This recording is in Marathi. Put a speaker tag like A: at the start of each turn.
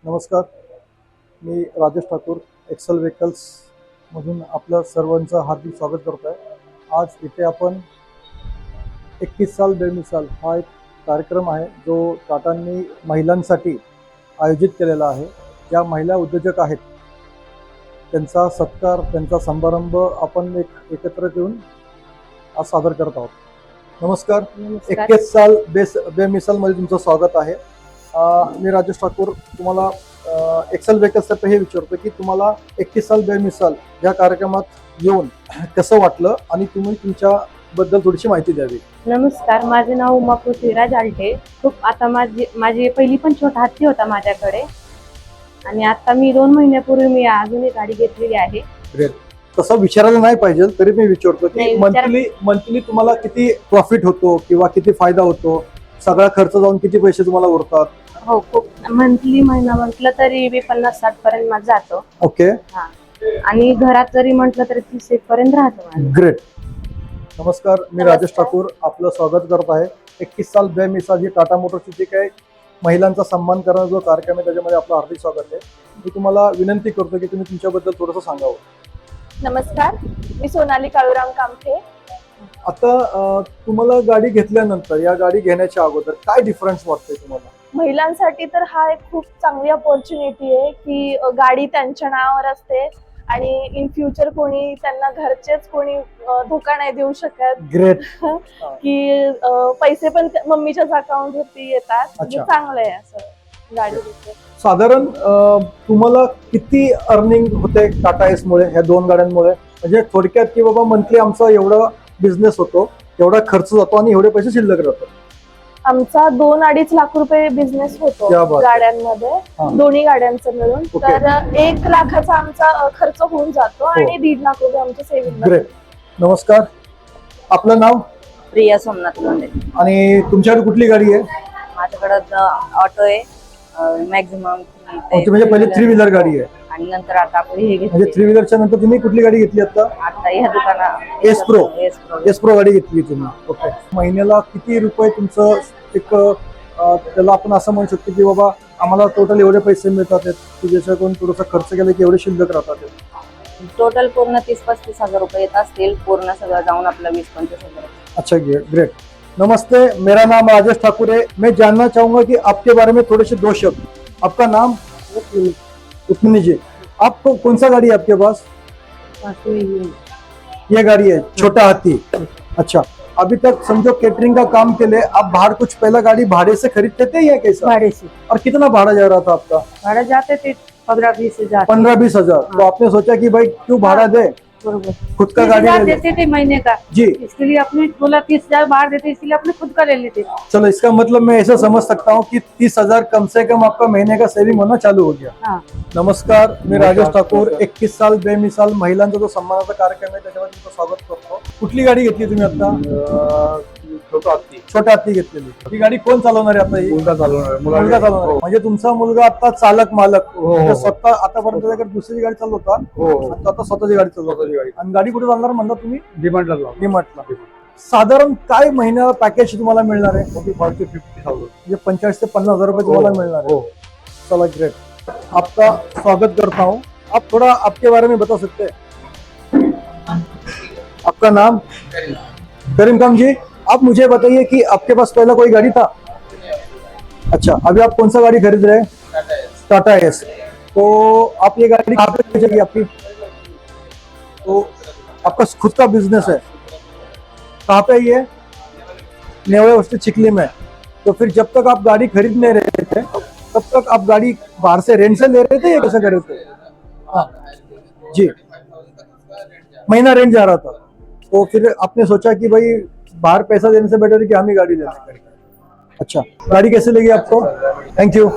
A: नमस्कार, मी राजेश ठाकूर एक्सेल व्हेकल्समधून आपलं सर्वांचं हार्दिक स्वागत करतो आहे. आज इथे आपण 21 साल बेमिसाल हा एक कार्यक्रम आहे जो टाटांनी महिलांसाठी आयोजित केलेला आहे. ज्या महिला उद्योजक आहेत त्यांचा सत्कार, त्यांचा समारंभ आपण एकत्र घेऊन आज सादर करत आहोत. नमस्कार. 21 साल बेमिसालमध्ये तुमचं स्वागत आहे. मी राजेश ठाकूर तुम्हाला एक्सेल व्हेकल्सतर्फे हे विचारतो की तुम्हाला 21 साल बेमिसाल या कार्यक्रमात येऊन कसं वाटलं आणि तुम्ही तुमच्याबद्दल थोडीशी माहिती द्यावी.
B: नमस्कार, माझे नाव उमा पृथ्वीराज आलटे. खूप आता माझी पहिली पण छोटा हत्ती होता माझ्याकडे आणि आता मी 2 महिन्यापूर्वी मी अजून एक गाडी घेतलेली आहे.
A: ग्रेट. तसं विचारायला नाही पाहिजे तरी मी विचारतो की मंथली तुम्हाला किती प्रॉफिट होतो किंवा किती फायदा होतो, सगळा खर्च जाऊन किती पैसे तुम्हाला उरतात?
B: हो, खूप मंथली महिना म्हटलं तरी 50-60 पर्यंत माझं जातो.
A: ओके.
B: आणि घरात जरी म्हटलं तरी 30 पर्यंत राहतो.
A: ग्रेट. नमस्कार, मी राजेश ठाकूर आपलं स्वागत करत आहे. 21 साल बेमिसाल ही टाटा मोटर्सची जी काही महिलांचा सन्मान करण्याचा जो कार्यक्रम आहे त्याच्यामध्ये आपलं हार्दिक स्वागत आहे. मी तुम्हाला विनंती करतो की तुम्ही तुमच्याबद्दल थोडंसं सांगावं.
C: नमस्कार, मी सोनाली काळूराम कामठे.
A: आता तुम्हाला गाडी घेतल्यानंतर या गाडी घेण्याच्या अगोदर काय डिफरन्स वाटतोय तुम्हाला?
C: महिलांसाठी तर हा एक खूप चांगली अपॉर्च्युनिटी आहे की गाडी त्यांच्या नावावर असते आणि इन फ्युचर कोणी त्यांना घरचेच कोणी धोका नाही देऊ शकत.
A: ग्रेट.
C: की पैसे पण मम्मीच्याच अकाउंट वरती येतात. चांगलं आहे असं गाडी.
A: साधारण तुम्हाला किती अर्निंग होते टाटा एस मुळे, ह्या 2 गाड्यांमुळे? म्हणजे थोडक्यात की बाबा मंथली आमचा एवढा बिझनेस होतो, एवढा खर्च जातो आणि एवढे पैसे शिल्लक राहतात.
C: आमचा 2-2.5 लाख रुपये बिझनेस होतो गाड्यांमध्ये, दोन्ही गाड्यांचं मिळून. तर 1 लाखाचा आमचा खर्च होऊन जातो आणि 1.5 लाख रुपये आमच्या सेव्हिंग.
A: ग्रेट. नमस्कार, आपलं नाव?
D: प्रिया सोमनाथ लोंढे.
A: आणि तुमच्याकडे कुठली गाडी आहे?
D: माझ्याकडे ऑटो आहे मॅक्झिमम.
A: म्हणजे पहिले 3 व्हीलर गाडी आहे
D: आणि नंतर आता आपण हे घेतली.
A: म्हणजे 3 व्हीलरच्या नंतर तुम्ही कुठली गाडी घेतली आता?
D: आता ह्या दुकानात
A: एस प्रो गाडी घेतली तुम्ही. ओके. महिन्याला किती रुपये तुमचं एक त्याला आपण असं म्हणू शकतो की बाबा आम्हाला टोटल एवढे पैसे मिळतात की ज्याच्याकडून थोडासा खर्च केला की एवढे शिल्लक राहतात?
D: टोटल पूर्ण 30-35 हजार रुपये येत असतील. पूर्ण सगळं जाऊन आपला 20-25 हजार.
A: अच्छा, ग्रेट. नमस्ते, मेरा नाम राजेश ठाकुर है. मैं जानना चाहूंगा कि आपके बारे में थोड़े से 2 शब्द. आपका नाम? रुक्मिणी जी. आपको कौन सा गाड़ी है आपके पास? ये गाड़ी है छोटा हाथी. अच्छा, अभी तक समझो केटरिंग का काम के लिए आप बाहर कुछ पहला गाड़ी भाड़े से खरीदते थे या कैसा?
B: भाड़े से.
A: और कितना भाड़ा जा रहा था आपका?
B: भाड़ा जाते थे 15-20 हजार.
A: 15-20 हजार. तो आपने सोचा कि भाई क्यों भाड़ा दे, खुद का गाड़ी ले ले.
B: देते थे महीने का
A: जी.
B: इसके लिए अपने बोला 30 हजार बाहर देते, इसलिए अपने खुद का ले लेते.
A: चलो, इसका मतलब मैं ऐसा समझ सकता हूँ कि 30 हजार कम से कम आपका महीने का सेविंग होना चालू हो गया. नमस्कार, मी राजेश ठाकूर. 21 साल बेमिसाल महिलांचा जो सन्मानाचा कार्यक्रम आहे त्याच्यामध्ये तुमचं स्वागत करतो. कुठली गाडी घेतली तुम्ही आता? छोटा हत्ती घेतलेली. ही गाडी कोण चालवणार आहे आता?
E: मुलगा चालवणार.
A: मुलगा चालवणार. म्हणजे तुमचा मुलगा आता चालक मालक, स्वतः आतापर्यंत त्याकडे दुसरी गाडी चालवता, आता स्वतःची गाडी चालवता. आणि गाडी कुठे चालणार म्हणता तुम्ही? डिमार्टला. साधारण काय महिन्याला पॅकेज तुम्हाला मिळणार आहे?
E: 50,000
A: म्हणजे 45 ते 50 हजार रुपये तुम्हाला मिळणार है. चला, ग्रेट. आपका स्वागत करता हूँ. आप थोड़ा आपके बारे में बता सकते हैं? आपका नाम? करीम खान जी. आप मुझे बताइए कि आपके पास पहला कोई गाड़ी था? अच्छा, अभी आप कौन सा गाड़ी खरीद रहे हैं? टाटा एस. तो आप ये गाड़ी कहाँ पे बेचेगी आपकी? तो आपका खुद का बिजनेस है, कहाँ पे ये? नेवले वस्ती चिखली में. तो फिर जब तक आप गाड़ी खरीद नहीं रहे थे तब तक आप गाड़ी बाहर से रेंट से ले रहे थे या कैसे कर रहे थे? हाँ जी, महीना रेंट जा रहा था. तो फिर आपने सोचा कि भाई बाहर पैसा देने से बेटर है कि हम ही गाड़ी ले लें. अच्छा, गाड़ी कैसे लगी आपको? Thank you.